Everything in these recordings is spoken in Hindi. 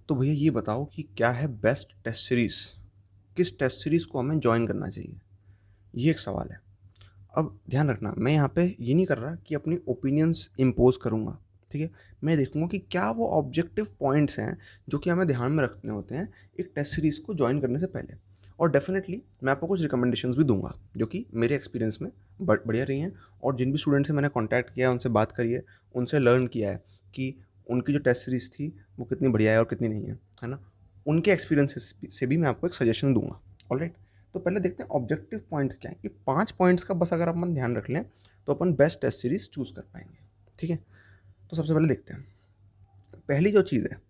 तो भैया ये बताओ कि क्या है बेस्ट टेस्ट सीरीज़? किस टेस्ट सीरीज़ को हमें जॉइन करना चाहिए? ये एक सवाल है। अब ध्यान रखना, मैं यहाँ पे ये नहीं कर रहा कि अपनी ओपिनियंस इम्पोज़ करूँगा, ठीक है? मैं देखूँगा कि क्या वो ऑब्जेक्टिव पॉइंट्स हैं, जो कि हमें ध्यान में रखने होते हैं, एक टेस्ट सीरीज़ को जॉइन करने से पहले। और डेफ़िनेटली मैं आपको कुछ रिकमेंडेशंस भी दूँगा, जो कि मेरे एक्सपीरियंस में बढ़िया रही हैं और जिन भी स्टूडेंट से मैंने कॉन्टैक्ट किया है, उनसे बात करी है, उनसे लर्न किया है कि उनकी जो टेस्ट सीरीज़ थी, वो कितनी बढ़िया है और कितनी नहीं है ना? उनके एक्सपीरियंसेस से भी मैं आपको एक सजेशन दूँगा, ऑलराइट? तो पहले देखते हैं ऑब्जेक्टिव पॉइंट्स क्या हैं। ये 5 पॉइंट्स का बस अगर अपन ध्यान रख लें, तो अपन बेस्ट टेस्ट सीरीज़ चूज़ कर पाएँगे, ठीक है? तो सबसे पहले देखते हैं। पहली जो चीज़ है,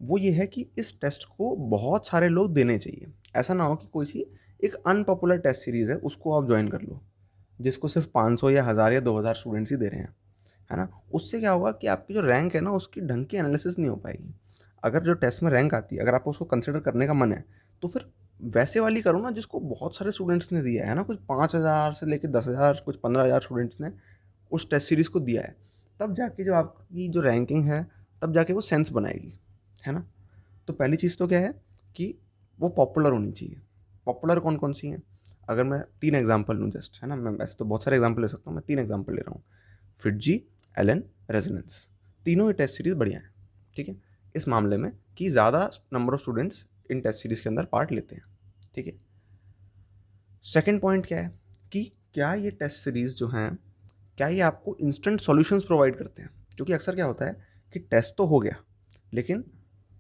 वो ये है कि इस टेस्ट को बहुत सारे लोग देने चाहिए। ऐसा ना हो कि कोई सी एक अनपॉपुलर टेस्ट सीरीज़ है, उसको आप जॉइन कर लो, जिसको सिर्फ़ 500 या 1000 या 2000 स्टूडेंट्स ही दे रहे हैं, है ना? उससे क्या होगा कि आपकी जो रैंक है ना, उसकी ढंग की एनालिसिस नहीं हो पाएगी। अगर जो टेस्ट में रैंक आती है, अगर आपको उसको कंसिडर करने का मन है, तो फिर वैसे वाली करो ना जिसको बहुत सारे स्टूडेंट्स ने दिया है ना? कुछ 5000 से लेके 10,000, कुछ 15,000 स्टूडेंट्स ने उस टेस्ट सीरीज़ को दिया है। तब जाके जो आपकी जो रैंकिंग है, तब जाके वो सेंस बनाएगी, है ना? तो पहली चीज़ तो क्या है कि वो पॉपुलर होनी चाहिए। पॉपुलर कौन-कौन सी हैं? अगर मैं 3 एग्ज़ाम्पल लूँ जस्ट, है ना? मैं वैसे तो बहुत सारे एग्ज़ाम्पल ले सकता हूँ, मैं 3 एग्ज़ाम्पल ले रहा हूँ। फिटजी, एलन, रेजोनेंस, तीनों ही टेस्ट सीरीज़ बढ़िया हैं, ठीक है? इस मामले में कि ज़्यादा number of students in test series के अंदर पार्ट लेते हैं, ठीक है? सेकंड पॉइंट क्या है कि क्या ये टेस्ट सीरीज़ जो हैं, क्या ये आपको इंस्टेंट सॉल्यूशंस प्रोवाइड करते हैं? क्योंकि अक्सर क्या होता है कि टेस्ट तो हो गया, लेकिन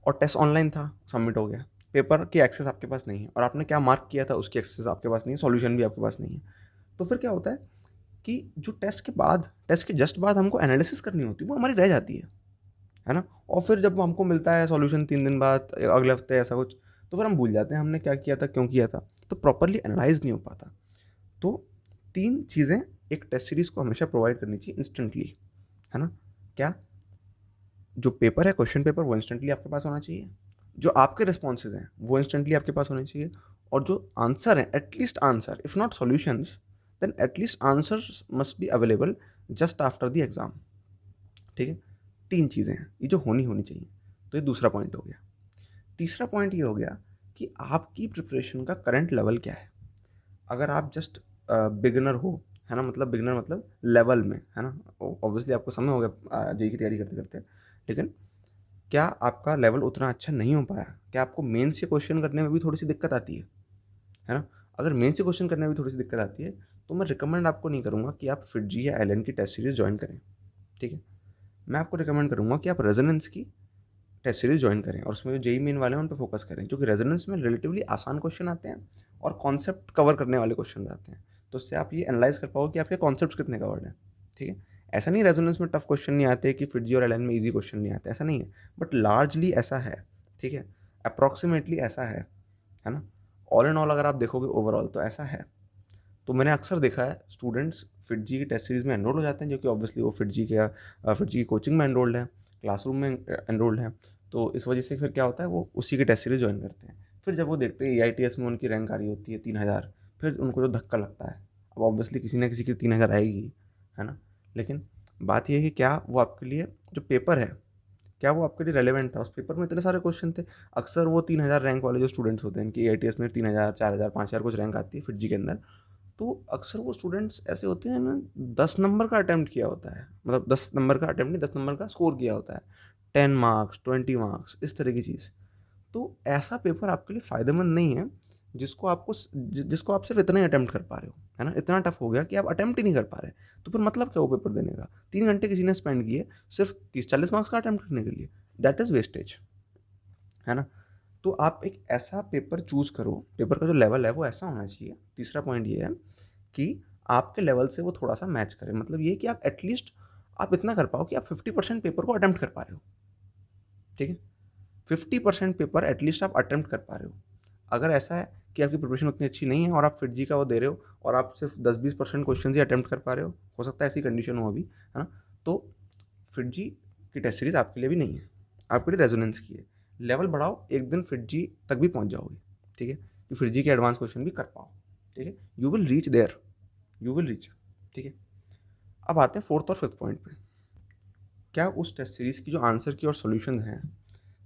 और टेस्ट ऑनलाइन था, सबमिट हो गया। पेपर की एक्सेस आपके पास नहीं है और आपने क्या मार्क किया था उसकी एक्सेस आपके पास नहीं है, सॉल्यूशन भी आपके पास नहीं है। तो फिर क्या होता है कि जो टेस्ट के बाद, टेस्ट के जस्ट बाद हमको एनालिसिस करनी होती है, वो हमारी रह जाती है ना? और फिर जब हमको मिलता है सॉल्यूशन 3 दिन बाद, अगले हफ्ते ऐसा कुछ, तो फिर हम भूल जाते हैं हमने क्या किया था, क्यों किया था। तो प्रॉपर्ली एनालाइज़ नहीं हो पाता। तो 3 चीज़ें एक टेस्ट सीरीज़ को हमेशा प्रोवाइड करनी चाहिए इंस्टेंटली, है ना? क्या? जो पेपर है, क्वेश्चन पेपर, वो इंस्टेंटली आपके पास होना चाहिए। जो आपके रिस्पॉन्सेज़ हैं, वो इंस्टेंटली आपके पास होने चाहिए और जो आंसर हैं, at least answer, if not solutions, then at least answers must be available just after the exam, ठीक है? 3 चीज़ें हैं, ये जो होनी चाहिए। तो ये दूसरा पॉइंट हो गया। तीसरा पॉइंट ये हो गया कि आपकी प्रिपरेशन का करंट लेवल क्या है? अगर आप जस्ट बिगिनर हो, है ना? मतलब बिगिनर मतलब लेवल में, है ना? ऑब्वियसली आपको समय हो गया जेईई की तैयारी करते-करते, लेकिन क्या आपका लेवल उतना अच्छा नहीं हो पाया? क्या आपको मेंस से क्वेश्चन करने में भी थोड़ी-सी दिक्कत आती है ना? अगर मेंस से क्वेश्चन करने में भी थोड़ी-सी दिक्कत आती है, तो मैं रिकमेंड आपको नहीं करूँगा कि आप फिटजी या एलन की टेस्ट सीरीज़ जॉइन करें, ठीक है? मैं आपको रिकमेंड करूँगा कि आप रेजोनेंस की टेस्ट सीरीज़ जॉइन करें और उसमें जो जेईई मेन वाले हैं, उन पे फोकस करें, क्योंकि रेजोनेंस में रिलेटिवली आसान क्वेश्चन आते हैं और कॉन्सेप्ट कवर करने वाले क्वेश्चन आते हैं। तो उससे आप ये एनालाइज़ कर पाओगे कि आपके कॉन्सेप्ट्स कितने कवर्ड हैं, ठीक है? ऐसा नहीं रेजोनेंस में टफ क्वेश्चन नहीं आते कि फिटजी और एलन में ईज़ी क्वेश्चन नहीं आते, ऐसा नहीं है। बट लार्जली ऐसा है, ठीक है? अप्रॉक्सिमेटली ऐसा है ना? ऑल इन ऑल अगर आप देखोगे ओवरऑल तो ऐसा है। तो मैंने अक्सर देखा है स्टूडेंट्स फिटजी की टेस्ट सीरीज़ में एनरोल हो जाते हैं, जो कि ऑब्वियसली वो फिटजी की कोचिंग में एनरोल्ड हैं, क्लासरूम में एनरोल्ड हैं। तो इस वजह से फिर क्या होता है, वो उसी की टेस्ट सीरीज़ जॉइन करते हैं। फिर जब वो देखते हैं एआईटीएस में उनकी रैंक आ रही होती है 3000, फिर उनको जो धक्का लगता है, अब ऑब्वियसली किसी न किसी की 3000 आएगी, है ना? लेकिन बात ये है कि क्या वो आपके लिए जो पेपर है, क्या वो आपके लिए रेलेवेंट था? उस पेपर में इतने सारे क्वेश्चन थे। अक्सर वो 3000 रैंक वाले जो स्टूडेंट्स होते हैं, इनकी एआईटीएस में 3000, 4000, 5000 कुछ रैंक आती है फिटजी के अंदर। तो अक्सर वो स्टूडेंट्स ऐसे होते हैं ना, 10 नंबर का अटेम्प्ट किया होता है, मतलब 10 नंबर का अटेम्प्ट नहीं, 10 नंबर का स्कोर किया होता है, 10 मार्क्स, 20 मार्क्स, इस तरह की चीज़। तो ऐसा पेपर आपके लिए फ़ायदेमंद नहीं है, जिसको आप सिर्फ इतना ही अटेम्प्ट कर पा रहे हो, है ना? इतना टफ हो गया कि आप अटेम्प्ट ही नहीं कर पा रहे, तो फिर मतलब क्या वो पेपर देने का? 3 घंटे किसी ने स्पेंड किए सिर्फ 30-40 मार्क्स का अटेम्प्ट करने के लिए, दैट इज़ वेस्टेज, है ना? तो आप एक ऐसा पेपर चूज़ करो, पेपर का जो लेवल है वो ऐसा होना चाहिए। तीसरा पॉइंट ये है कि आपके लेवल से वो थोड़ा-सा मैच करे। मतलब ये कि आप एटलीस्ट आप इतना कर पाओ कि आप 50% पेपर को अटेम्प्ट कर पा रहे हो, ठीक है? 50% पेपर एटलीस्ट आप अटेम्प्ट कर पा रहे हो। अगर ऐसा है कि आपकी प्रिपरेशन उतनी अच्छी नहीं है और आप फिटजी का वो दे रहे हो और आप सिर्फ 10-20% क्वेश्चन ही अटेम्प्ट कर पा रहे हो सकता है ऐसी कंडीशन हो अभी, है ना? तो फिटजी की टेस्ट सीरीज़ आपके लिए भी नहीं है, आपके लिए रेजोनेंस की है। लेवल बढ़ाओ, एक दिन फिटजी तक भी पहुँच जाओगे, ठीक है? कि फिटजी के एडवांस क्वेश्चन भी कर पाओ, ठीक है? You will reach there, you will reach, ठीक है? अब आते हैं 4th और 5th पॉइंट पे। क्या उस टेस्ट सीरीज़ की जो आंसर की और सॉल्यूशन हैं,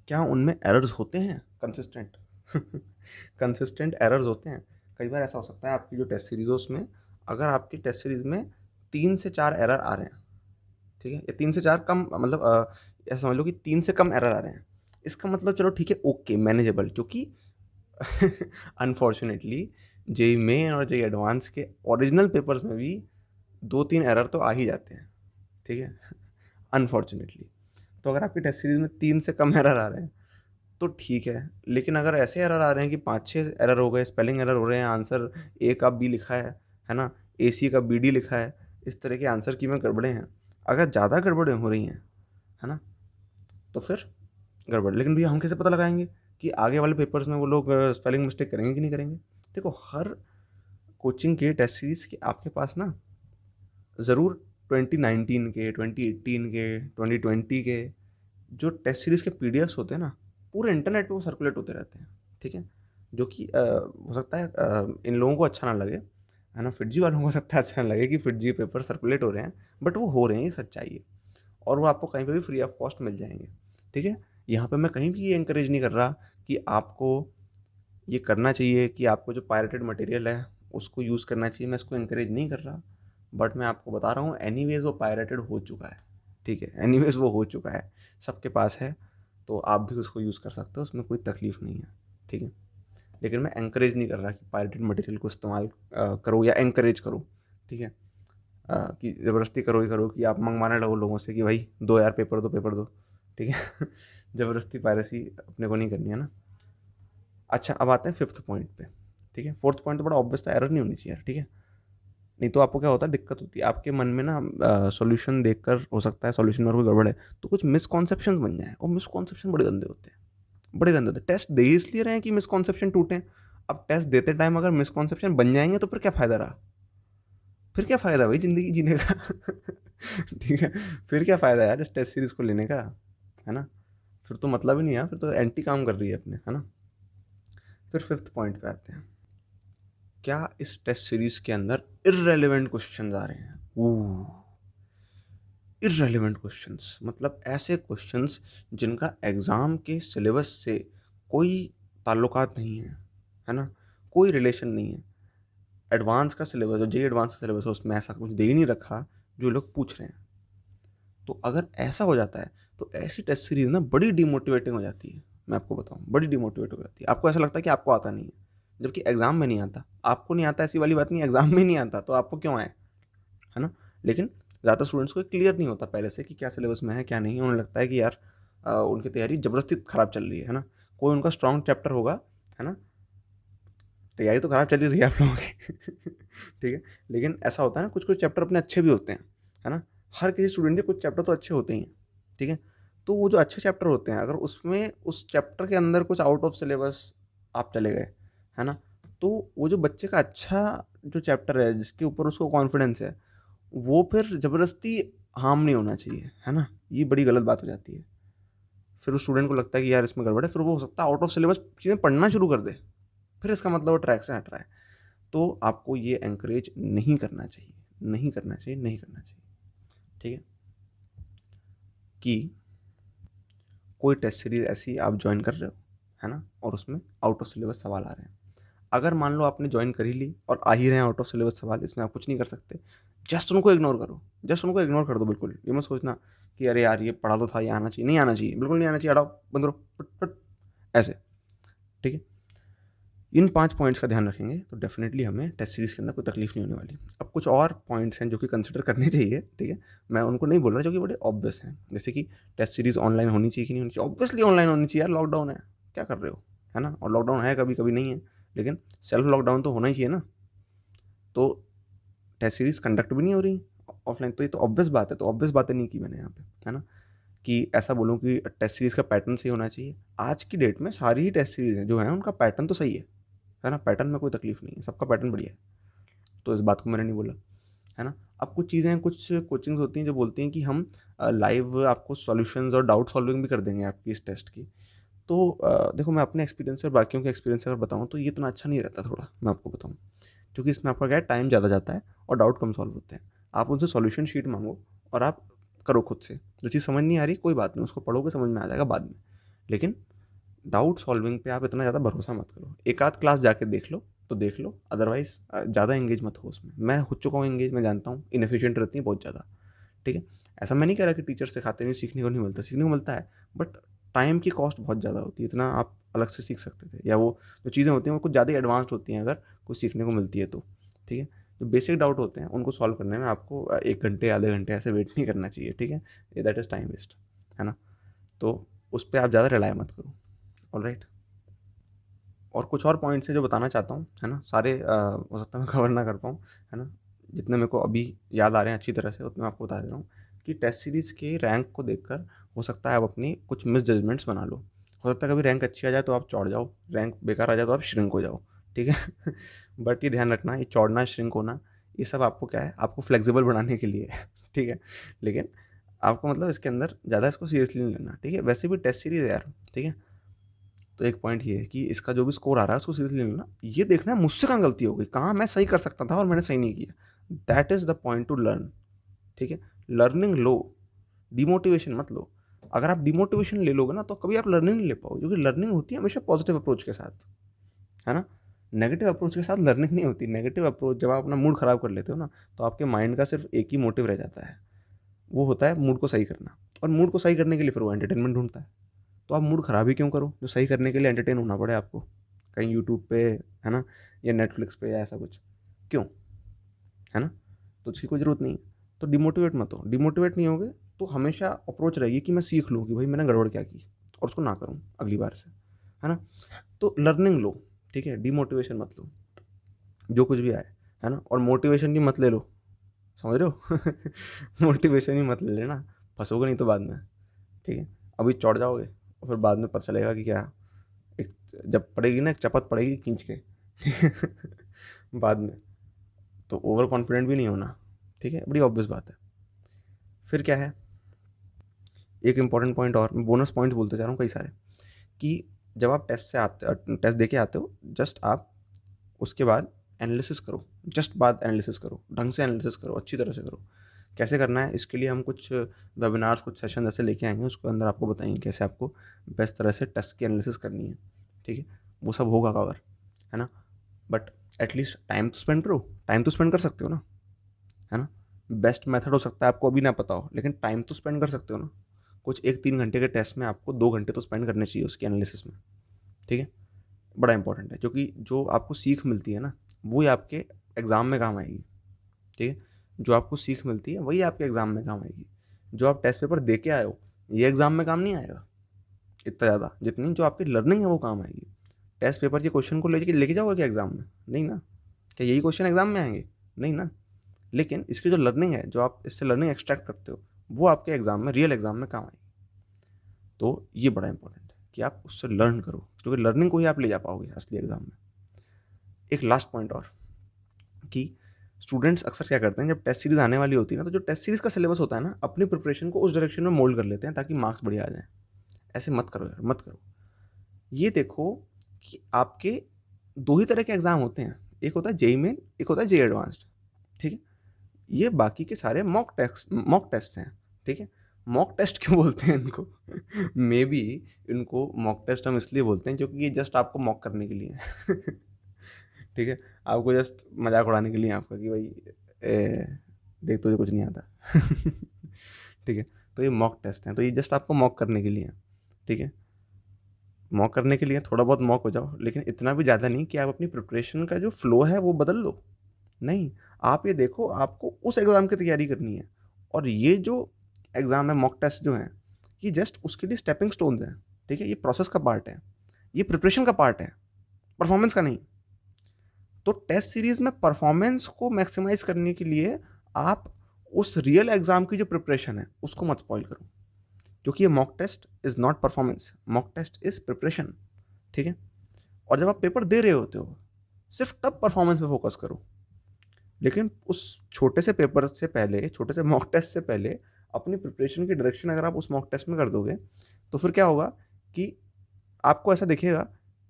क्या उनमें एरर्स होते हैं कंसिस्टेंट? कंसिस्टेंट एरर्स होते हैं। कई बार ऐसा हो सकता है आपकी जो टेस्ट सीरीज़ है उसमें, अगर आपकी टेस्ट सीरीज़ में 3 से 4 एरर आ रहे हैं, ठीक है? या 3 से 4 कम, मतलब ऐसा समझ लो कि 3 से कम एरर आ रहे हैं। इसका मतलब चलो ठीक है, ओके, मैनेजेबल, क्योंकि अनफॉर्च्युनेटली जेईई मेन और जेईई एडवांस के ओरिजिनल पेपर्स में भी 2-3 एरर तो आ ही जाते हैं, ठीक है? अनफॉर्च्युनेटली। तो अगर आपकी टेस्ट सीरीज़ में 3 से कम एरर आ रहे हैं तो ठीक है, लेकिन अगर ऐसे एरर आ रहे हैं कि 5-6 एरर हो गए, स्पेलिंग एरर हो रहे हैं, आंसर ए का बी लिखा है ना? एसी का बीडी लिखा है, इस तरह के आंसर की में गड़बड़ें हैं। अगर ज़्यादा गड़बड़ें हो रही हैं, है ना? तो फिर गड़बड़। लेकिन भैया हम कैसे पता लगाएँगे कि आगे वाले पेपर्स में वो लोग स्पेलिंग मिस्टेक करेंगे कि नहीं करेंगे? देखो, हर कोचिंग के टेस्ट सीरीज़ के आपके पास ना ज़रूर 2019 के, 2018 के, 2020 के जो टेस्ट सीरीज़ के पीडीएफ्स होते हैं ना, पूरे इंटरनेट पे वो सर्कुलेट होते रहते हैं, ठीक है? जो कि हो सकता है इन लोगों को अच्छा ना लगे, है ना? फिटजी वालों को हो सकता है अच्छा ना लगे कि फिटजी पेपर सर्कुलेट हो रहे हैं, बट वो हो रहे हैं, ये सच्चाई है। और वो आपको कहीं पे भी फ्री ऑफ कॉस्ट मिल जाएँगे, ठीक है? यहाँ पे मैं कहीं भी ये एनकरेज नहीं कर रहा कि आपको ये करना चाहिए, कि आपको जो पायरेटेड मटेरियल है, उसको यूज़ करना चाहिए, मैं इसको एनकरेज नहीं कर रहा। बट मैं आपको बता रहा हूँ, एनीवेज़ वो पायरेटेड हो चुका है, ठीक है? एनीवेज़ वो हो चुका है, सबके पास है, तो आप भी उसको यूज़ कर सकते हो, उसमें कोई तकलीफ़ नहीं है, ठीक है? लेकिन मैं एनकरेज नहीं कर रहा कि पायरेटेड मटेरियल को इस्तेमाल करो या एनकरेज करो, ठीक है? कि ज़बरदस्ती करो ही करो, कि आप मंगवाने लगो लोगों से कि भाई दो यार, पेपर दो, ठीक है? ज़बरदस्ती पायरेसी अपने को नहीं करनी है ना। अच्छा, अब आते हैं फिफ्थ पॉइंट पे, ठीक है? फोर्थ पॉइंट तो बड़ा ऑब्वियस था, एरर नहीं होनी चाहिए यार, ठीक है? नहीं तो आपको क्या होता है, दिक्कत होती है आपके मन में ना, सॉल्यूशन देखकर हो सकता है सॉल्यूशन में कोई गड़बड़ है, तो कुछ मिसकॉन्सेप्शन बन जाए, और मिसकॉन्सेप्शन बड़े गंदे होते हैं, बड़े गंदे होते हैं। टेस्ट दे ही इसलिए रहे हैं कि मिसकॉन्सेप्शन टूटें। अब टेस्ट देते टाइम अगर मिसकॉन्सेप्शन बन जाएंगे तो फिर क्या फ़ायदा रहा? फिर क्या फ़ायदा भाई ज़िंदगी जीने का? ठीक है? फिर क्या फ़ायदा यार इस टेस्ट सीरीज़ को लेने का, है ना? फिर तो मतलब ही नहीं है, फिर तो एंटी काम कर रही है अपने, है ना? फिर फिफ्थ पॉइंट पे आते हैं। क्या इस टेस्ट सीरीज़ के अंदर इर्रेलेवेंट क्वेश्चंस आ रहे हैं? इर्रेलेवेंट क्वेश्चंस मतलब ऐसे क्वेश्चंस जिनका एग्ज़ाम के सिलेबस से कोई ताल्लुकात नहीं है ना? कोई रिलेशन नहीं है। एडवांस का सिलेबस, जो जेईई एडवांस का सिलेबस है, उसमें ऐसा कुछ दे ही नहीं रखा जो लोग पूछ रहे हैं। तो अगर ऐसा हो जाता है, तो ऐसी टेस्ट सीरीज़ ना बड़ी डिमोटिवेटिंग हो जाती है। मैं आपको बताऊँ, बड़ी डिमोटिवेट हो जाती है। आपको ऐसा लगता है कि आपको आता नहीं है, जबकि एग्ज़ाम में नहीं आता। आपको नहीं आता ऐसी वाली बात नहीं है, एग्ज़ाम में नहीं आता तो आपको क्यों आए, है ना? लेकिन ज़्यादातर स्टूडेंट्स को क्लियर नहीं होता पहले से कि क्या सिलेबस में है, क्या नहीं है। उन्हें लगता है कि यार उनकी तैयारी ज़बरदस्ती खराब चल रही है ना? कोई उनका स्ट्रॉन्ग चैप्टर होगा, है ना? तैयारी तो खराब चल ही रही है आप लोगों की। ठीक है? लेकिन ऐसा होता है ना, कुछ-कुछ चैप्टर अपने अच्छे भी होते हैं, है ना? हर किसी स्टूडेंट के कुछ चैप्टर तो अच्छे होते ही हैं, ठीक है? तो वो जो अच्छे चैप्टर होते हैं, अगर उसमें उस चैप्टर के अंदर कुछ आउट ऑफ सिलेबस आप चले गए, है ना? तो वो जो बच्चे का अच्छा जो चैप्टर है, जिसके ऊपर उसको कॉन्फिडेंस है, वो फिर ज़बरदस्ती हार्म नहीं होना चाहिए, है ना? ये बड़ी गलत बात हो जाती है। फिर उस स्टूडेंट को लगता है कि यार इसमें गड़बड़ है, फिर वो हो सकता है आउट ऑफ सिलेबस चीज़ें पढ़ना शुरू कर दे, फिर इसका मतलब वो ट्रैक से हट रहा है। तो आपको ये एनकरेज नहीं करना चाहिए, नहीं करना चाहिए, नहीं करना चाहिए, ठीक है? कि कोई टेस्ट सीरीज़ ऐसी आप जॉइन कर रहे हो, है ना? और उसमें आउट ऑफ सिलेबस सवाल आ रहे हैं। अगर मान लो आपने जॉइन कर ही ली और आ ही रहे हैं आउट ऑफ सिलेबस सवाल, इसमें आप कुछ नहीं कर सकते। जस्ट उनको इग्नोर करो, जस्ट उनको इग्नोर कर दो बिल्कुल। ये मत सोचना कि अरे यार ये पढ़ा तो था, ये आना चाहिए, नहीं आना चाहिए, बिल्कुल नहीं आना चाहिए, हटाओ, बंद करो, फट फट, ऐसे, ठीक है? इन 5 पॉइंट्स का ध्यान रखेंगे तो डेफ़िनेटली हमें टेस्ट सीरीज़ के अंदर कोई तकलीफ़ नहीं होने वाली। अब कुछ और पॉइंट्स हैं जो कि कंसिडर करने चाहिए, ठीक है? मैं उनको नहीं बोल रहा, जो कि बड़े ऑब्वियस हैं। जैसे कि टेस्ट सीरीज़ ऑनलाइन होनी चाहिए कि नहीं होनी चाहिए? ऑब्वियसली ऑनलाइन होनी चाहिए यार, लॉकडाउन है, क्या कर रहे हो? है ना? और लॉकडाउन है, कभी-कभी नहीं है, लेकिन सेल्फ लॉकडाउन तो होना ही चाहिए ना। तो टेस्ट सीरीज़ कंडक्ट भी नहीं हो रही ऑफलाइन, तो ये तो ऑब्वियस बात है, तो ऑब्वियस बातें नहीं की मैंने यहाँ पे, है ना? कि ऐसा बोलूँ कि टेस्ट सीरीज़ का पैटर्न सही होना चाहिए। आज की डेट में सारी ही टेस्ट सीरीज़ हैं जो हैं, उनका पैटर्न तो सही है ना? पैटर्न में कोई तकलीफ़ नहीं है, सबका पैटर्न बढ़िया है। तो इस बात को मैंने नहीं बोला, है ना? अब कुछ चीज़ें हैं, कुछ कोचिंग्स होती हैं जो बोलती हैं कि हम लाइव आपको सॉल्यूशंस और डाउट सॉल्विंग भी कर देंगे आपकी इस टेस्ट की। तो देखो, मैं अपने एक्सपीरियंस से और बाकियों के एक्सपीरियंस से अगर बताऊँ तो ये इतना अच्छा नहीं रहता थोड़ा, मैं आपको बताऊँ। क्योंकि इसमें आपका क्या है, टाइम ज़्यादा जाता है और डाउट कम सॉल्व होते हैं। आप उनसे सॉल्यूशन शीट माँगो और आप करो खुद से। जो चीज़ समझ नहीं आ रही, कोई बात नहीं, उसको पढ़ोगे, समझ में आ जाएगा बाद में। लेकिन डाउट सॉल्विंग पे आप इतना ज़्यादा भरोसा मत करो। एक आध क्लास जाके देख लो तो देख लो, अदरवाइज़ ज़्यादा एंगेज मत हो उसमें। मैं हो चुका हूँ एंगेज, मैं जानता हूँ इनएफिशिएंट रहती है बहुत ज़्यादा, ठीक है। ऐसा मैं नहीं कह रहा कि टीचर सिखाते नहीं, सीखने को नहीं मिलता, सीखने को मिलता है, बट टाइम की कॉस्ट बहुत ज़्यादा होती है, इतना आप अलग से सीख सकते थे। या वो जो चीज़ें होती हैं वो कुछ ज़्यादा एडवांस्ड होती हैं अगर कुछ सीखने को मिलती है तो, ठीक है। जो बेसिक डाउट होते हैं उनको सॉल्व करने में आपको 1 घंटे, आधे घंटे ऐसे वेट नहीं करना चाहिए, ठीक है। दैट इज़ टाइम वेस्ट, है ना? तो उस पे आप ज़्यादा रिलाय मत करो। ऑलराइट। और कुछ और पॉइंट्स हैं जो बताना चाहता हूँ, है ना? सारे हो सकता है मैं कवर ना कर पाऊँ, है ना? जितने मेरे को अभी याद आ रहे हैं अच्छी तरह से उतने मैं आपको बता दे रहा हूँ कि टेस्ट सीरीज़ के रैंक को देखकर हो सकता है आप अपनी कुछ मिस जजमेंट्स बना लो। हो सकता है कभी रैंक अच्छी आ जाए तो आप चौड़ जाओ, रैंक बेकार आ जाए तो आप श्रिंक हो जाओ, ठीक है? बट ये ध्यान रखना, ये चौड़ना, श्रिंक होना, ये सब आपको क्या है, आपको फ्लेक्सिबल बनाने के लिए है, ठीक है? लेकिन आपको मतलब इसके अंदर ज़्यादा इसको सीरियसली नहीं लेना, ठीक है? वैसे भी टेस्ट सीरीज़ है यार, ठीक है? तो एक पॉइंट ये है कि इसका जो भी स्कोर आ रहा है उसको सीरियसली लेना, ये देखना है मुझसे कहाँ गलती हो गई, कहाँ मैं सही कर सकता था और मैंने सही नहीं किया। That is the point two learn, ठीक है? लर्निंग लो, डिमोटिवेशन मत लो। अगर आप डिमोटिवेशन ले लोगे ना तो कभी आप लर्निंग नहीं ले पाओगे, क्योंकि लर्निंग होती है हमेशा पॉजिटिव अप्रोच के साथ, है ना? नेगेटिव अप्रोच के साथ लर्निंग नहीं होती। नेगेटिव अप्रोच जब आप अपना मूड ख़राब कर लेते हो ना, तो आपके माइंड का सिर्फ एक ही मोटिव रह जाता है, वो होता है मूड को सही करना। और मूड को सही करने के लिए फिर वो एंटरटेनमेंट ढूँढता है। तो आप मूड ख़राब ही क्यों करो, जो सही करने के लिए एंटरटेन होना पड़े आपको, कहीं यूट्यूब पे, है ना? या नेटफ्लिक्स पे या ऐसा कुछ, क्यों? है ना? तो उसकी कोई ज़रूरत नहीं है। तो डिमोटिवेट मत हो, डिमोटिवेट नहीं होगे तो हमेशा अप्रोच रहेगी कि मैं सीख लूँ कि भाई मैंने गड़बड़ क्या की और उसको ना करूँ अगली बार से, है ना? तो लर्निंग लो, ठीक है? डिमोटिवेशन मत लो, जो कुछ भी आए, है ना? और मोटिवेशन भी मत ले लो, समझ रहे हो? मोटिवेशन ही मत ले लेना, फँसोगे नहीं तो बाद में, ठीक है? अभी चौड़ जाओगे और फिर बाद में पता चलेगा कि क्या, एक जब पड़ेगी ना, एक चपत पड़ेगी खींच के बाद में, तो ओवर कॉन्फिडेंट भी नहीं होना, ठीक है? बड़ी ऑब्वियस बात है। फिर क्या है, एक इंपॉर्टेंट पॉइंट और, मैं बोनस पॉइंट बोलते जा रहा हूँ कई सारे, कि जब आप टेस्ट दे के आते हो, जस्ट आप उसके बाद एनालिसिस करो, जस्ट बाद एनालिसिस करो, ढंग से एनालिसिस करो, अच्छी तरह से करो। कैसे करना है, इसके लिए हम कुछ वेबिनार्स, कुछ सेशन ऐसे लेके आएंगे, उसके अंदर आपको बताएंगे कैसे आपको बेस्ट तरह से टेस्ट की एनालिसिस करनी है, ठीक है? वो सब होगा कवर, है ना? बट एटलीस्ट टाइम तो स्पेंड करो, टाइम तो स्पेंड कर सकते हो ना, है ना? बेस्ट मेथड हो सकता है आपको अभी ना पता हो, लेकिन टाइम तो स्पेंड कर सकते हो ना। कुछ 1-3 घंटे के टेस्ट में आपको 2 घंटे तो स्पेंड करने चाहिए उसकी एनालिसिस में, ठीक है? बड़ा इंपॉर्टेंट है, क्योंकि जो आपको सीख मिलती है ना, वो ही आपके एग्ज़ाम में काम आएगी, ठीक है? जो आपको सीख मिलती है वही आपके एग्ज़ाम में काम आएगी। जो आप टेस्ट पेपर दे के आए हो, ये एग्ज़ाम में काम नहीं आएगा इतना ज़्यादा, जितनी जो आपकी लर्निंग है वो काम आएगी। टेस्ट पेपर के क्वेश्चन को लेके लेके जाओगे क्या एग्ज़ाम में? नहीं ना। क्या यही क्वेश्चन एग्ज़ाम में आएँगे? नहीं ना। लेकिन इसकी जो लर्निंग है, जो आप इससे लर्निंग एक्सट्रैक्ट करते हो, वो आपके एग्ज़ाम में, रियल एग्ज़ाम में काम आएगी। तो ये बड़ा इंपॉर्टेंट है कि आप उससे लर्न करो, क्योंकि लर्निंग को ही आप ले जा पाओगे असली एग्ज़ाम में। एक लास्ट पॉइंट और, कि स्टूडेंट्स अक्सर क्या करते हैं, जब टेस्ट सीरीज़ आने वाली होती है ना, तो जो टेस्ट सीरीज़ का सिलेबस होता है ना, अपनी प्रिपरेशन को उस डायरेक्शन में मोल्ड कर लेते हैं ताकि मार्क्स बढ़िया आ जाएँ। ऐसे मत करो यार, मत करो। ये देखो कि आपके 2 ही तरह के एग्ज़ाम होते हैं, एक होता है जेईई मेन, एक होता है जेईई एडवांस्ड, ठीक है? ये बाकी के सारे मॉक टेस्ट हैं, ठीक है? मॉक टेस्ट क्यों बोलते हैं इनको? मेबी इनको मॉक टेस्ट हम इसलिए बोलते हैं क्योंकि ये जस्ट आपको मॉक करने के लिए है। ठीक है? आपको जस्ट मज़ाक उड़ाने के लिए है आपका कि भाई देख तुझे कुछ नहीं आता। ठीक है? तो ये मॉक टेस्ट हैं, तो ये जस्ट आपको मॉक करने के लिए हैं, ठीक है? मॉक करने के लिए थोड़ा बहुत मॉक हो जाओ, लेकिन इतना भी ज़्यादा नहीं कि आप अपनी प्रिपरेशन का जो फ्लो है वो बदल लो। नहीं, आप ये देखो आपको उस एग्ज़ाम की तैयारी करनी है, और ये जो एग्ज़ाम है, मॉक टेस्ट जो हैं, ये जस्ट उसके लिए स्टेपिंग स्टोन्स हैं, ठीक है? ये प्रोसेस का पार्ट है, ये प्रिपरेशन का पार्ट है, परफॉर्मेंस का नहीं। तो टेस्ट सीरीज़ में परफॉर्मेंस को मैक्सिमाइज़ करने के लिए आप उस रियल एग्ज़ाम की जो प्रिपरेशन है, उसको मत स्पॉइल करो, क्योंकि ये mock test is not performance, mock test is preparation, ठीक है? और जब आप पेपर दे रहे होते हो, सिर्फ तब परफॉर्मेंस पे फोकस करो। लेकिन उस छोटे से पेपर से पहले, छोटे से मॉक टेस्ट से पहले अपनी प्रिपरेशन की डायरेक्शन अगर आप उस मॉक टेस्ट में कर दोगे, तो फिर क्या होगा कि आपको ऐसा दिखेगा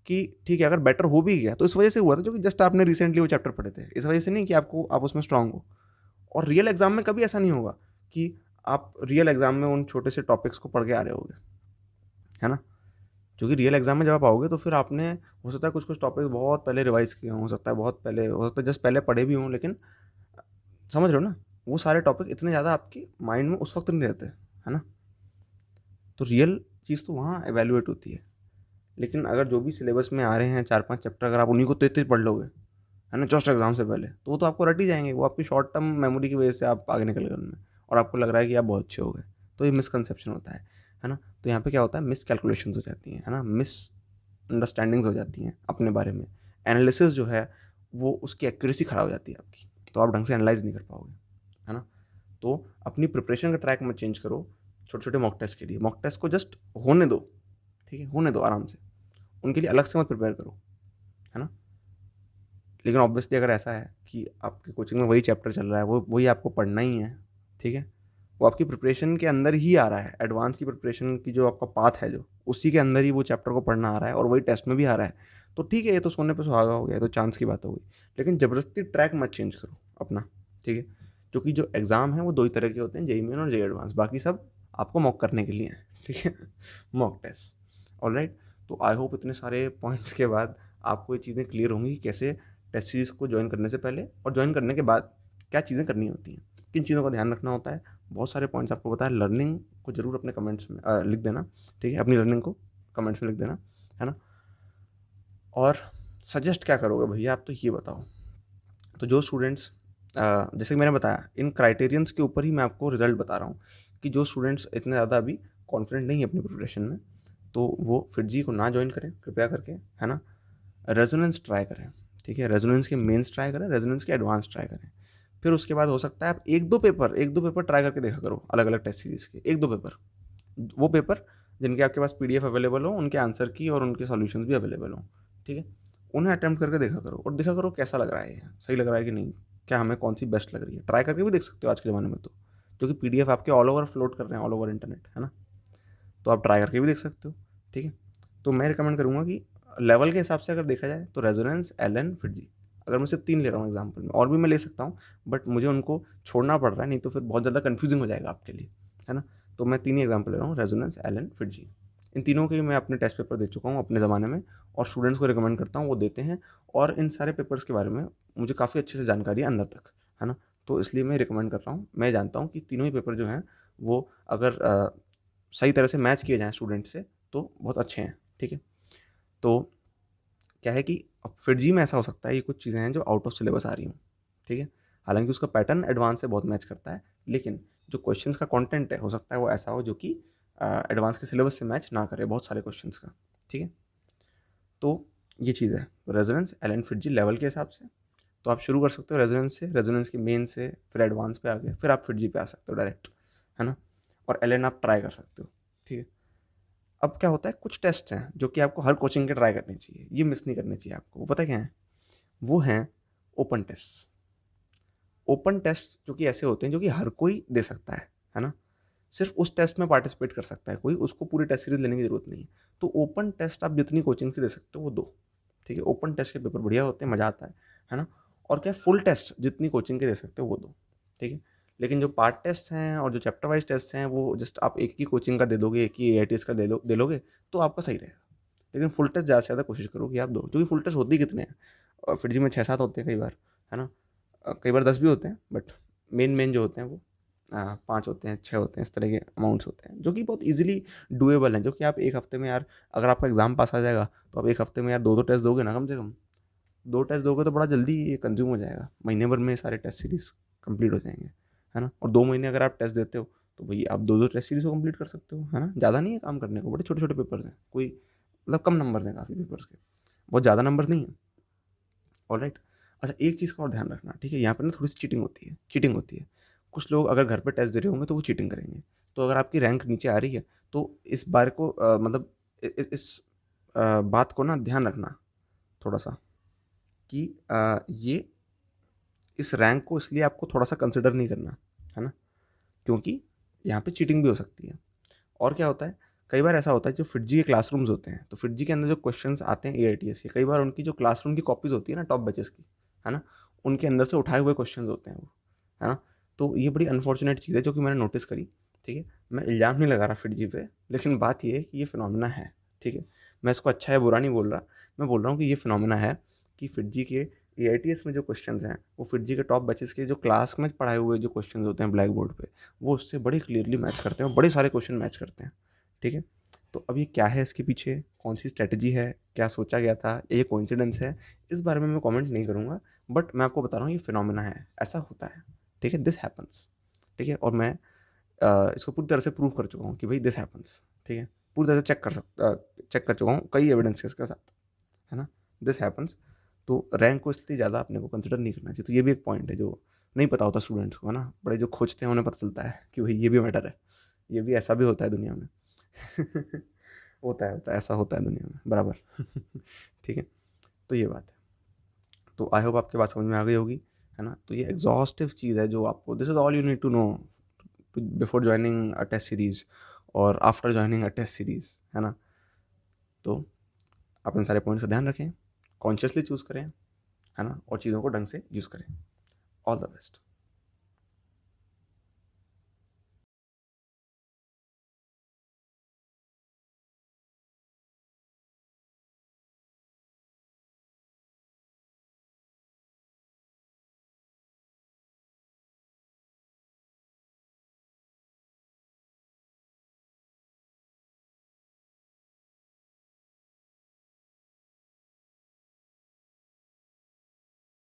कि ठीक है, अगर बेटर हो भी गया तो इस वजह से हुआ था, जो कि जस्ट आपने रिसेंटली वो चैप्टर पढ़े थे, इस वजह से नहीं कि आपको आप उसमें स्ट्रांग हो। और रियल एग्जाम में कभी ऐसा नहीं होगा कि आप रियल एग्जाम में उन छोटे से टॉपिक्स को पढ़ के आ रहे होगे, है ना? क्योंकि रियल एग्ज़ाम में जब आप आओगे तो फिर आपने हो सकता है कुछ-कुछ टॉपिक्स बहुत पहले रिवाइज़ किए हों, हो सकता है बहुत पहले, हो सकता है जस्ट पहले पढ़े भी हों, लेकिन समझ रहे हो ना? वो सारे टॉपिक इतने ज़्यादा आपके माइंड में उस वक़्त नहीं रहते, है ना? तो रियल चीज़ तो वहाँ इवैल्यूएट होती है। लेकिन अगर जो भी सिलेबस में आ रहे हैं 4-5 चैप्टर, अगर आप उन्हीं को तेज़-तेज़ पढ़ लोगे, है ना, जस्ट एग्ज़ाम से पहले, तो वो तो आपको रट ही जाएँगे। वो आपकी शॉर्ट टर्म मेमोरी की वजह से आप आगे निकल गए उनमें और आपको लग रहा है कि आप बहुत अच्छे हो गए। तो ये मिसकंसेप्शन होता है ना? तो यहाँ पे क्या होता है, मिसकैलकुलेशंस हो जाती हैं, है ना? मिसअंडरस्टैंडिंग्स हो जाती हैं अपने बारे में। एनालिसिस जो है, वो उसकी एक्यूरेसी खराब हो जाती है आपकी, तो आप ढंग से एनालाइज़ नहीं कर पाओगे, है ना? तो अपनी प्रिपरेशन का ट्रैक मत चेंज करो छोटे-छोटे मॉक टेस्ट के लिए। मॉक टेस्ट को जस्ट होने दो, ठीक है? होने दो आराम से। उनके लिए अलग से मत प्रिपेयर करो, है ना? लेकिन ऑब्वियसली अगर ऐसा है कि आपकी कोचिंग में वही चैप्टर चल रहा है, वो वही आपको पढ़ना ही है, ठीक है? वो आपकी प्रिपरेशन के अंदर ही आ रहा है, एडवांस की प्रिपरेशन की जो आपका पाथ है जो, उसी के अंदर ही वो चैप्टर को पढ़ना आ रहा है और वही टेस्ट में भी आ रहा है। तो ठीक है, ये तो सोने पे सुहागा हो गया, ये तो चांस की बात हो गई। लेकिन ज़बरदस्ती ट्रैक मत चेंज करो अपना, ठीक है? क्योंकि जो एग्ज़ाम है वो 2 ही तरह के होते हैं, जेईई मेन और जेईई एडवांस, बाकी सब आपको मॉक करने के लिए हैं, ठीक है? Mock test, alright? तो आई होप इतने सारे पॉइंट्स के बाद आपको ये चीज़ें क्लियर होंगी कि कैसे टेस्ट सीरीज़ को जॉइन करने से पहले और जॉइन करने के बाद क्या चीज़ें करनी होती हैं, किन चीज़ों का ध्यान रखना होता है। बहुत सारे पॉइंट्स आपको बताया। लर्निंग को ज़रूर अपने कमेंट्स में लिख देना, ठीक है? अपनी लर्निंग को कमेंट्स में लिख देना, है ना? और सजेस्ट क्या करोगे भैया आप, तो ये बताओ। तो जो स्टूडेंट्स जैसे कि मैंने बताया, इन क्राइटेरियंस के ऊपर ही मैं आपको रिजल्ट बता रहा हूँ कि जो स्टूडेंट्स इतने ज़्यादा अभी कॉन्फिडेंट नहीं है अपनी प्रिपरेशन में, तो वो फिटजी को ना जॉइन करें कृपया करके, है ना? रेजोनेंस ट्राई करें, ठीक है? रेजोनेंस के मेंस ट्राई करें, रेजोनेंस के एडवांस ट्राई करें। फिर उसके बाद हो सकता है आप 1-2 पेपर ट्राई करके देखा करो, अलग-अलग टेस्ट सीरीज़ के 1-2 पेपर। वो पेपर जिनके आपके पास पीडीएफ अवेलेबल हो, उनके आंसर की और उनके सॉल्यूशंस भी अवेलेबल हों, ठीक है? उन्हें अटेम्प्ट करके देखा करो और देखा करो कैसा लग रहा है ये, सही लग रहा है कि नहीं? क्या हमें कौन-सी बेस्ट लग रही है? ट्राई करके भी देख सकते हो आज के ज़माने में तो, क्योंकि पीडीएफ आपके ऑल ओवर फ्लोट कर रहे हैं ऑल ओवर इंटरनेट, है ना? तो आप ट्राई करके भी देख सकते हो, ठीक है? तो मैं रिकमेंड करूँगा कि लेवल के हिसाब से अगर देखा जाए तो रेजोनेंस, एलन, फिटजी, अगर मैं सिर्फ 3 ले रहा हूँ एग्जांपल में, और भी मैं ले सकता हूँ, बट मुझे उनको छोड़ना पड़ रहा है, नहीं तो फिर बहुत ज़्यादा कन्फ्यूजिंग हो जाएगा आपके लिए, है ना? तो मैं 3 ही एग्जांपल ले रहा हूँ, रेजोनेंस, एलन, फिटजी। इन तीनों के मैं अपने टेस्ट पेपर दे चुका हूँ अपने ज़माने में और स्टूडेंट्स को रिकमेंड करता हूँ, वो देते हैं और इन सारे पेपर्स के बारे में मुझे काफ़ी अच्छे से जानकारी है अंदर तक, है ना? तो इसलिए मैं रिकमेंड कर रहा हूँ। मैं जानता हूँ कि तीनों ही पेपर जो हैं वो अगर सही तरह से मैच किए जाएँ स्टूडेंट से तो बहुत अच्छे हैं, ठीक है? तो क्या है कि अब फिर जी में ऐसा हो सकता है, ये कुछ चीज़ें हैं जो आउट ऑफ सिलेबस आ रही हों, ठीक है? हालाँकि उसका पैटर्न एडवांस से बहुत मैच करता है, लेकिन जो क्वेश्चंस का कंटेंट है, हो सकता है वो ऐसा हो जो कि एडवांस के सिलेबस से मैच ना करे बहुत सारे क्वेश्चंस का, ठीक है? तो ये चीज़ है, रेजोनेंस, एलन फिटजी लेवल के हिसाब से। तो आप शुरू कर सकते हो रेजोनेंस से, रेजोनेंस के मेन से, फिर एडवांस पे आ गए, फिर आप फिटजी पे आ सकते हो डायरेक्ट, है ना? और एलन आप ट्राई कर सकते हो, ठीक है? अब क्या होता है, कुछ टेस्ट हैं जो कि आपको हर कोचिंग के ट्राई करने चाहिए, ये मिस नहीं करने चाहिए आपको। वो पता क्या है? वो हैं ओपन टेस्ट। ओपन टेस्ट जो कि ऐसे होते हैं जो कि हर कोई दे सकता है ना? सिर्फ उस टेस्ट में पार्टिसिपेट कर सकता है कोई, उसको पूरी टेस्ट सीरीज़ लेने की ज़रूरत नहीं है। तो ओपन टेस्ट आप जितनी कोचिंग से दे सकते हो वो दो, ठीक है? ओपन टेस्ट के पेपर बढ़िया होते हैं, मज़ा आता है ना? और क्या, फुल टेस्ट जितनी कोचिंग के दे सकते हो वो दो, ठीक है? लेकिन जो पार्ट टेस्ट हैं और जो चैप्टर वाइज़ टेस्ट हैं वो जस्ट आप एक ही कोचिंग का दे दोगे, एक ही एआईटीएस का दे लोगे तो आपका सही रहेगा। लेकिन फुल टेस्ट ज़्यादा से ज़्यादा कोशिश करो कि आप दो, क्योंकि फुल टेस्ट होती कितने हैं? फिर जी में 6-7 होते हैं कई बार, है ना? कई बार 10 भी होते हैं, बट मेन जो होते हैं वो 5 होते हैं, 6 होते हैं, इस तरह के अमाउंट्स होते हैं, जो कि बहुत ईज़िली डूएबल हैं, जो कि आप 1 हफ्ते में यार, अगर आपका एग्ज़ाम पास आ जाएगा, तो आप 1 हफ्ते में यार 2-2 टेस्ट दोगे ना कम से कम। 2 टेस्ट दोगे तो बड़ा जल्दी ये कंज़्यूम हो जाएगा। महीने भर में सारे टेस्ट सीरीज़ कंप्लीट हो जाएँगे, है ना? और 2 महीने अगर आप टेस्ट देते हो, तो भई आप 2-2 टेस्ट सीरीज़ को कंप्लीट कर सकते हो, है ना? ज़्यादा नहीं है काम करने को, बड़े छोटे-छोटे पेपर्स हैं, कोई मतलब कम नंबर्स हैं काफ़ी पेपर्स के, बहुत ज़्यादा नंबर्स नहीं हैं। ऑलराइट। अच्छा, एक चीज़ का और ध्यान रखना, ठीक है? यहाँ पे ना थोड़ी-सी चीटिंग होती है। कुछ लोग अगर घर पे टेस्ट दे रहे होंगे तो वो चीटिंग करेंगे। तो अगर आपकी रैंक नीचे आ रही है तो इस बार को मतलब इस बात को ना ध्यान रखना थोड़ा-सा कि ये इस रैंक को इसलिए आपको थोड़ा-सा कंसिडर नहीं करना, है ना? क्योंकि यहाँ पे चीटिंग भी हो सकती है। और क्या होता है, कई बार ऐसा होता है जो फिटजी के क्लासरूम्स होते हैं, तो फिटजी के अंदर जो क्वेश्चंस आते हैं एआईटीएस के, कई बार उनकी जो क्लासरूम की कॉपीज़ होती है ना टॉप बैचेस की, है ना? उनके अंदर से उठाए हुए क्वेश्चंस होते हैं वो, है ना? तो ये बड़ी अनफॉर्चुनेट चीज़ है जो कि मैंने नोटिस करी, ठीक है? मैं इल्ज़ाम नहीं लगा रहा फिटजी पे, लेकिन बात ये है कि ये फिनोमेना है, ठीक है? मैं इसको अच्छा या बुरा नहीं बोल रहा, मैं बोल रहा हूँ कि ये फिनोमेना है कि फिटजी के एआईटीएस में जो क्वेश्चंस हैं, वो फिटजी के टॉप बैचेस के जो क्लास में पढ़ाए हुए जो क्वेश्चंस होते हैं ब्लैक बोर्ड पे, वो उससे बड़े क्लियरली मैच करते हैं और बड़े सारे क्वेश्चन मैच करते हैं, ठीक है? तो अब ये क्या है इसके पीछे, कौन-सी स्ट्रैटेजी है, क्या सोचा गया था, ये कोइंसिडेंस है, इस बारे में मैं कमेंट नहीं करूँगा, बट मैं आपको बता रहा हूँ ये फिनोमेना है, ऐसा होता है, ठीक है? दिस हैपेंस, ठीक है? और मैं इसको पूरी तरह से प्रूव कर चुका हूँ कि भाई दिस हैपेंस, ठीक है? पूरी तरह से चेक कर चुका हूँ कई एविडेंसेस के साथ, है ना? This happens. तो रैंक को इसलिए ज़्यादा अपने को कंसिडर नहीं करना चाहिए। तो ये भी एक पॉइंट है जो नहीं पता होता स्टूडेंट्स को, है ना? बड़े जो खोजते हैं उन्हें पता चलता है कि भाई ये भी मैटर है, ये भी ऐसा भी होता है दुनिया में। होता है, ऐसा होता है दुनिया में, बराबर। ठीक है? तो ये बात है। तो आई होप आपकी बात समझ में आ गई होगी, है ना? तो ये एग्ज़ॉस्टिव चीज़ है जो आपको, this is all you need to know before joining a test series और after joining a test series, है ना? तो आप इन सारे पॉइंट्स का ध्यान रखें, कॉन्शियसली चूज़ करें, है ना? और चीज़ों को ढंग से यूज़ करें। All the best.